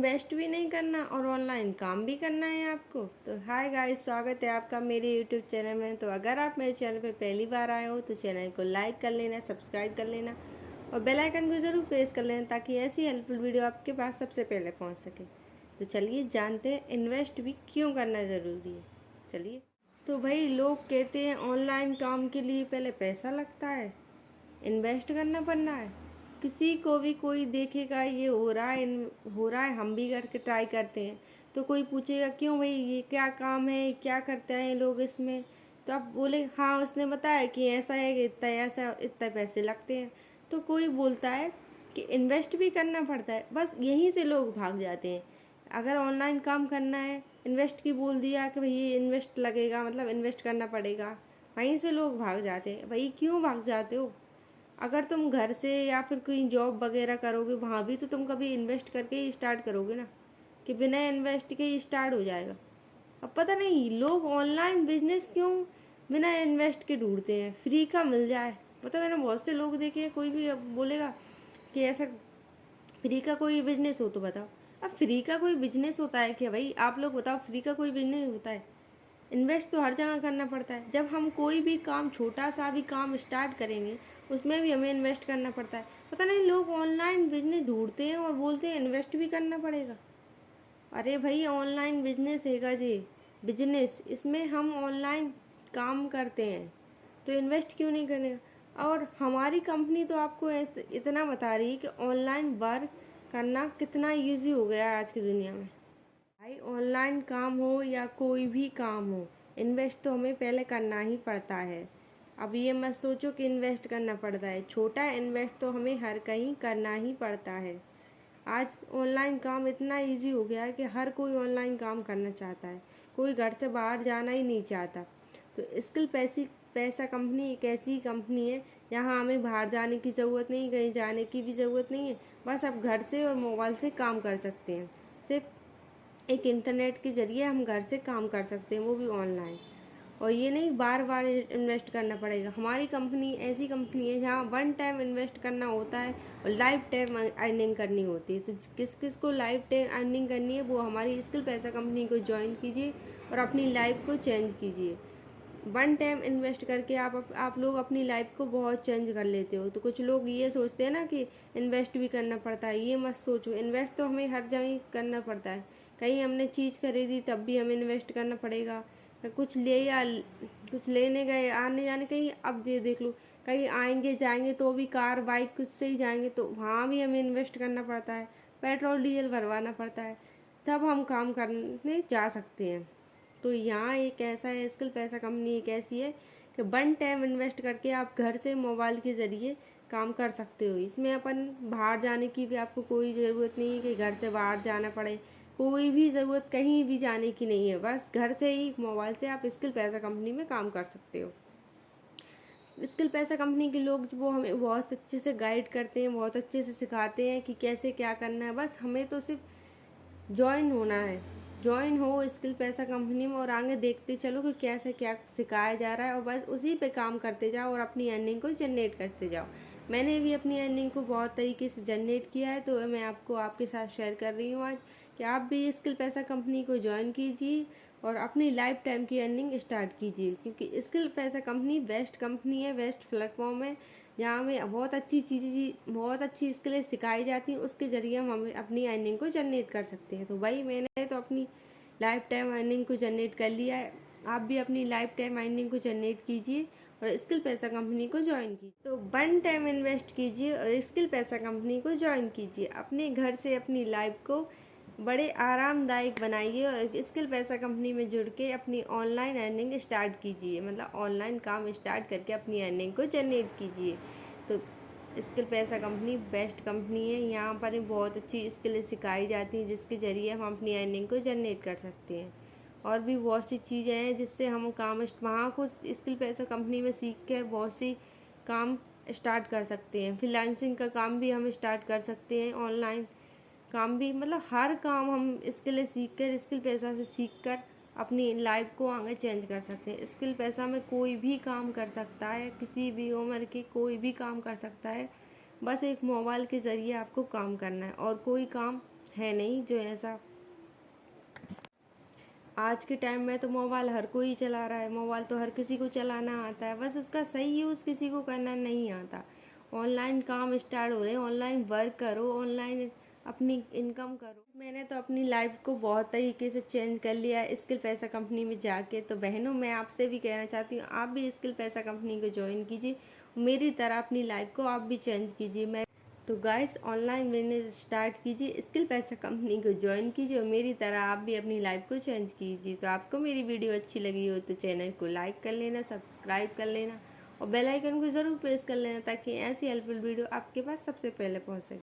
Invest भी नहीं करना और ऑनलाइन काम भी करना है आपको। तो हाय गाइस, स्वागत है आपका मेरे यूट्यूब चैनल में। तो अगर आप मेरे चैनल पर पहली बार आए हो तो चैनल को लाइक कर लेना, सब्सक्राइब कर लेना और बेल आइकन को ज़रूर प्रेस कर लेना ताकि ऐसी हेल्पफुल वीडियो आपके पास सबसे पहले पहुंच सके। तो चलिए जानते हैं इन्वेस्ट भी क्यों करना ज़रूरी है। चलिए, तो भाई लोग कहते हैं ऑनलाइन काम के लिए पहले पैसा लगता है, इन्वेस्ट करना पड़ना है। किसी को भी कोई देखेगा ये हो रहा है, हम भी करके ट्राई करते हैं, तो कोई पूछेगा क्यों भाई ये क्या काम है, क्या करते हैं ये लोग इसमें। तो आप बोले हाँ उसने बताया कि ऐसा है कि इतना पैसे लगते हैं। तो कोई बोलता है कि इन्वेस्ट भी करना पड़ता है, बस यहीं से लोग भाग जाते हैं। अगर ऑनलाइन काम करना है, इन्वेस्ट की बोल दिया कि भाई ये इन्वेस्ट लगेगा, मतलब इन्वेस्ट करना पड़ेगा, वहीं से लोग भाग जाते हैं। भाई क्यों भाग जाते हो? अगर तुम घर से या फिर कोई जॉब वगैरह करोगे वहाँ भी तो तुम कभी इन्वेस्ट करके ही स्टार्ट करोगे ना, कि बिना इन्वेस्ट के ही स्टार्ट हो जाएगा। अब पता नहीं लोग ऑनलाइन बिजनेस क्यों बिना इन्वेस्ट के ढूंढते हैं, फ्री का मिल जाए। पता मैंने बहुत से लोग देखे हैं, कोई भी अब बोलेगा कि ऐसा फ्री का कोई बिजनेस हो तो बताओ। अब फ्री का कोई बिजनेस होता है क्या भाई? आप लोग बताओ, फ्री का कोई बिजनेस होता है? इन्वेस्ट तो हर जगह करना पड़ता है। जब हम कोई भी काम, छोटा सा भी काम स्टार्ट करेंगे उसमें भी हमें इन्वेस्ट करना पड़ता है। पता नहीं लोग ऑनलाइन बिजनेस ढूंढते हैं और बोलते हैं इन्वेस्ट भी करना पड़ेगा। अरे भाई ऑनलाइन बिजनेस हैगा जी, बिजनेस, इसमें हम ऑनलाइन काम करते हैं तो इन्वेस्ट क्यों नहीं करेगा। और हमारी कंपनी तो आपको इतना बता रही है कि ऑनलाइन वर्क करना कितना ईजी हो गया है आज की दुनिया में। भाई ऑनलाइन काम हो या कोई भी काम हो, इन्वेस्ट तो हमें पहले करना ही पड़ता है। अब ये मत सोचो कि इन्वेस्ट करना पड़ता है, छोटा इन्वेस्ट तो हमें हर कहीं करना ही पड़ता है। आज ऑनलाइन काम इतना इजी हो गया है कि हर कोई ऑनलाइन काम करना चाहता है, कोई घर से बाहर जाना ही नहीं चाहता। तो स्किल पैसा कंपनी एक ऐसी कंपनी है जहाँ हमें बाहर जाने की ज़रूरत नहीं, कहीं जाने की भी ज़रूरत नहीं है। बस आप घर से और मोबाइल से काम कर सकते हैं। सिर्फ एक इंटरनेट के ज़रिए हम घर से काम कर सकते हैं, वो भी ऑनलाइन। और ये नहीं बार बार इन्वेस्ट करना पड़ेगा। हमारी कंपनी ऐसी कंपनी है जहाँ वन टाइम इन्वेस्ट करना होता है और लाइफ टाइम अर्निंग करनी होती है। तो किस किस को लाइफ टाइम अर्निंग करनी है वो हमारी स्किल पैसा कंपनी को ज्वाइन कीजिए और अपनी लाइफ को चेंज कीजिए। वन टाइम इन्वेस्ट करके आप लोग अपनी लाइफ को बहुत चेंज कर लेते हो। तो कुछ लोग ये सोचते हैं ना कि इन्वेस्ट भी करना पड़ता है, ये मत सोचो। इन्वेस्ट तो हमें हर जगह करना पड़ता है। कहीं हमने चीज़ खरीदी तब भी हमें इन्वेस्ट करना पड़ेगा। कुछ ले या कुछ लेने गए, आने जाने कहीं, अब ये देख लो कहीं आएंगे जाएंगे तो भी कार बाइक कुछ से ही जाएंगे तो वहाँ भी हमें इन्वेस्ट करना पड़ता है, पेट्रोल डीजल भरवाना पड़ता है, तब हम काम करने जा सकते हैं। तो यहाँ एक ऐसा है, स्किल पैसा कंपनी एक ऐसी है कि वन टाइम इन्वेस्ट करके आप घर से मोबाइल के ज़रिए काम कर सकते हो। इसमें अपन बाहर जाने की भी आपको कोई ज़रूरत नहीं है कि घर से बाहर जाना पड़े, कोई भी ज़रूरत कहीं भी जाने की नहीं है। बस घर से ही मोबाइल से आप स्किल पैसा कंपनी में काम कर सकते हो। स्किल पैसा कंपनी के लोग वो हमें बहुत अच्छे से गाइड करते हैं, बहुत अच्छे से सिखाते हैं कि कैसे क्या करना है। बस हमें तो सिर्फ ज्वाइन होना है, ज्वाइन हो स्किल पैसा कंपनी में और आगे देखते चलो कि कैसे क्या सिखाया जा रहा है और बस उसी पे काम करते जाओ और अपनी अर्निंग को जनरेट करते जाओ। मैंने भी अपनी अर्निंग को बहुत तरीके से जनरेट किया है, तो मैं आपको आपके साथ शेयर कर रही हूँ आज कि आप भी स्किल पैसा कंपनी को ज्वाइन कीजिए और अपनी लाइफ टाइम की अर्निंग स्टार्ट कीजिए। क्योंकि स्किल पैसा कंपनी बेस्ट कंपनी है, बेस्ट प्लेटफॉर्म है जहाँ हमें बहुत अच्छी चीज़ें, बहुत अच्छी स्किलें सिखाई जाती हैं, उसके ज़रिए हम अपनी अर्निंग को जनरेट कर सकते हैं। तो भाई मैंने तो अपनी लाइफ टाइम अर्निंग को जनरेट कर लिया है, आप भी अपनी लाइफ टाइम अर्निंग को जनरेट कीजिए और स्किल पैसा कंपनी को ज्वाइन कीजिए। तो वन टाइम इन्वेस्ट कीजिए और स्किल पैसा कंपनी को ज्वाइन कीजिए। अपने घर से अपनी लाइफ को बड़े आरामदायक बनाइए और स्किल पैसा कंपनी में जुड़ के अपनी ऑनलाइन अर्निंग स्टार्ट कीजिए, मतलब ऑनलाइन काम स्टार्ट करके अपनी अर्निंग को जनरेट कीजिए। तो स्किल पैसा कंपनी बेस्ट कंपनी है, यहाँ पर बहुत अच्छी स्किल सिखाई जाती हैं जिसके ज़रिए हम अपनी अर्निंग को जनरेट कर सकते हैं। और भी बहुत सी चीज़ें हैं जिससे हम काम वहाँ को स्किल पैसा कंपनी में सीख कर बहुत सी काम स्टार्ट कर सकते हैं। फ्रीलांसिंग का काम भी हम स्टार्ट कर सकते हैं, ऑनलाइन काम भी, मतलब हर काम हम स्किल सीख कर, स्किल पैसा से सीख कर अपनी लाइफ को आगे चेंज कर सकते हैं। स्किल पैसा में कोई भी काम कर सकता है, किसी भी उम्र के कोई भी काम कर सकता है। बस एक मोबाइल के ज़रिए आपको काम करना है और कोई काम है नहीं जो ऐसा। आज के टाइम में तो मोबाइल हर कोई चला रहा है, मोबाइल तो हर किसी को चलाना आता है, बस उसका सही यूज़ किसी को करना नहीं आता। ऑनलाइन काम स्टार्ट हो रहे हैं, ऑनलाइन वर्क करो, ऑनलाइन अपनी इनकम करो। मैंने तो अपनी लाइफ को बहुत तरीके से चेंज कर लिया है स्किल पैसा कंपनी में जाके। तो बहनों, मैं आपसे भी कहना चाहती हूँ, आप भी स्किल पैसा कंपनी को ज्वाइन कीजिए, मेरी तरह अपनी लाइफ को आप भी चेंज कीजिए। मैं तो गाइस, ऑनलाइन बिजनेस स्टार्ट कीजिए, स्किल पैसा कंपनी को ज्वाइन कीजिए और मेरी तरह आप भी अपनी लाइफ को चेंज कीजिए। तो आपको मेरी वीडियो अच्छी लगी हो तो चैनल को लाइक कर लेना, सब्सक्राइब कर लेना और बेल आइकन को ज़रूर प्रेस कर लेना, ताकि ऐसी हेल्पफुल वीडियो आपके पास सबसे पहले पहुंच सके।